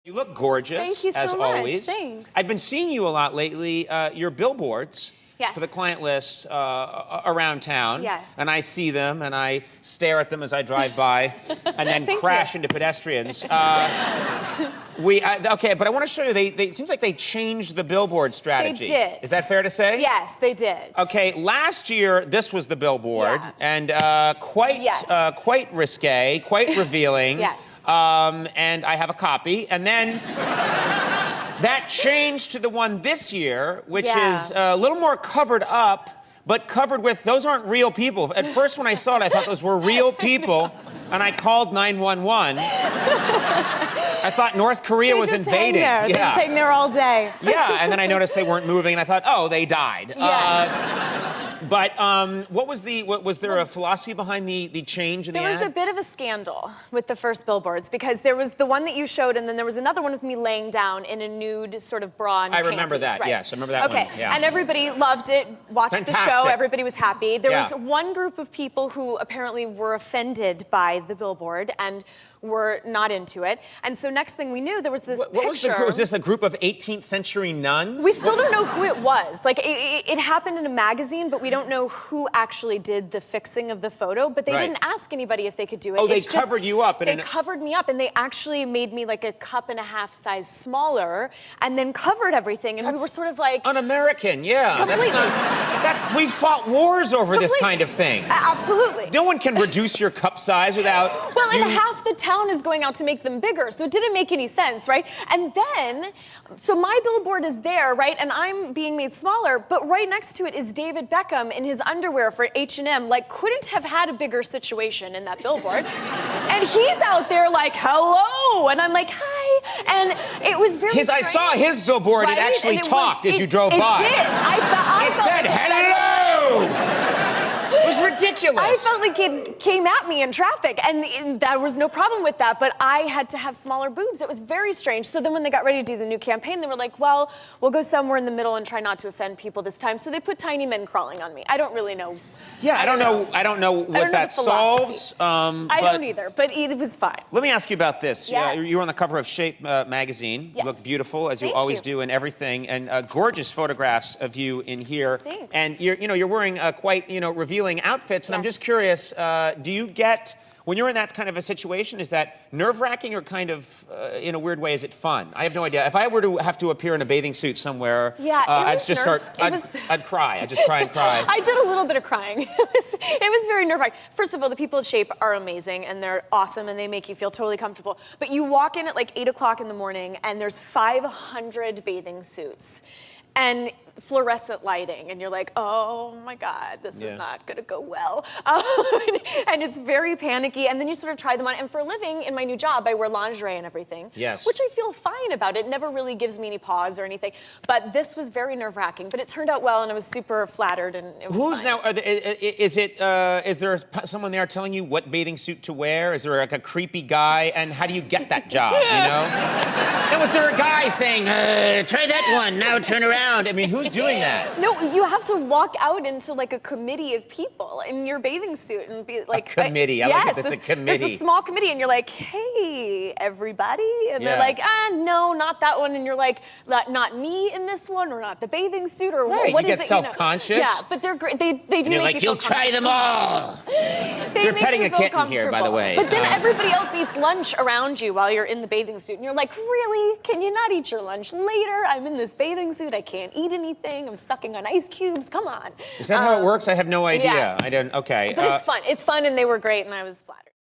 You look gorgeous, Thank you so as much. always. Thanks. I've been seeing you a lot lately. Your billboards Yes. for the client list around town. Yes. And I see them, and I stare at them as I drive by, and then crash into pedestrians. Okay, but I want to show you. It seems like they changed the billboard strategy. They did. Is that fair to say? Yes, they did. Okay, last year this was the billboard, and quite risque, quite revealing. Yes. And I have a copy, and then that changed to the one this year, which is a little more covered up, but covered with, those aren't real people. At first when I saw it, I thought those were real people, and I called 911. I thought North Korea was invading. They're just hanging there all day. Yeah, and then I noticed they weren't moving, and I thought, oh, they died. Yes. But was there a philosophy behind the change in the ad? There was a bit of a scandal with the first billboards because there was the one that you showed, and then there was another one with me laying down in a nude sort of bra and I remember panties, that, right? yes, I remember that one. Okay, Yeah. and everybody loved it, watched the show, everybody was happy. There was one group of people who apparently were offended by the billboard and were not into it. And so next thing we knew, there was this What picture. was the group? Was this a group of 18th century nuns? We still don't know who it was. Like, it happened in a magazine, but we don't know who actually did the fixing of the photo. But they didn't ask anybody if they could do it. Oh, they covered you up. They covered me up, and they actually made me like a cup and a half size smaller, and then covered everything. And we were sort of like un-American, yeah. Completely. We fought wars over this kind of thing. Absolutely. No one can reduce your cup size without. Well, and half the town is going out to make them bigger, so it didn't make any sense, right? And then, so my billboard is there, right? And I'm being made smaller, but right next to it is David Beckham in his underwear for H&M. Like, couldn't have had a bigger situation in that billboard. And he's out there like, hello, and I'm like, hi. And it was very I saw his billboard, right? it actually talked as you drove by. It did. It said, hello! It was ridiculous. I felt like it came at me in traffic, and there was no problem with that, but I had to have smaller boobs. It was very strange. So then when they got ready to do the new campaign, they were like, well, we'll go somewhere in the middle and try not to offend people this time. So they put tiny men crawling on me. I don't really know. Yeah, I don't know what that solves. I don't either, but it was fine. Let me ask you about this. Yes. You were on the cover of Shape magazine. Yes. You look beautiful, as you Thank always you. do, and everything. And gorgeous photographs of you in here. Thanks. And you're wearing quite revealing outfits. And I'm just curious, do you get, when you're in that kind of a situation, is that nerve-wracking or kind of, in a weird way, is it fun? I have no idea. If I were to have to appear in a bathing suit somewhere, I'd just I'd cry. I'd just cry and cry. I did a little bit of crying. It was very nerve-wracking. First of all, the people at Shape are amazing, and they're awesome, and they make you feel totally comfortable. But you walk in at like 8 o'clock in the morning, and there's 500 bathing suits. And fluorescent lighting, and you're like, oh my God, this is not gonna go well. And it's very panicky, and then you sort of try them on, and for a living, in my new job, I wear lingerie and everything. Yes. Which I feel fine about. It never really gives me any pause or anything, but this was very nerve-wracking, but it turned out well, and I was super flattered, and it was fine. Is there someone there telling you what bathing suit to wear? Is there like a creepy guy, and how do you get that job, And was there a guy saying, try that one, now turn around? I mean, who's doing that? No, you have to walk out into like a committee of people in your bathing suit and be like... A committee, I like it, it's a committee. There's a small committee, and you're like, hey, everybody? And they're like, no, not that one. And you're like, not me in this one, or not the bathing suit, or what is it? You get self-conscious. Yeah, but they're great. They do and you're make like, you you'll try them all. You're petting a kitten here, by the way. But then everybody else eats lunch around you while you're in the bathing suit, and you're like, really? Can you not eat your lunch later? I'm in this bathing suit. I can't eat anything. I'm sucking on ice cubes. Come on. Is that how it works? I have no idea. Yeah. I don't. Okay. But it's fun. It's fun, and they were great, and I was flattered.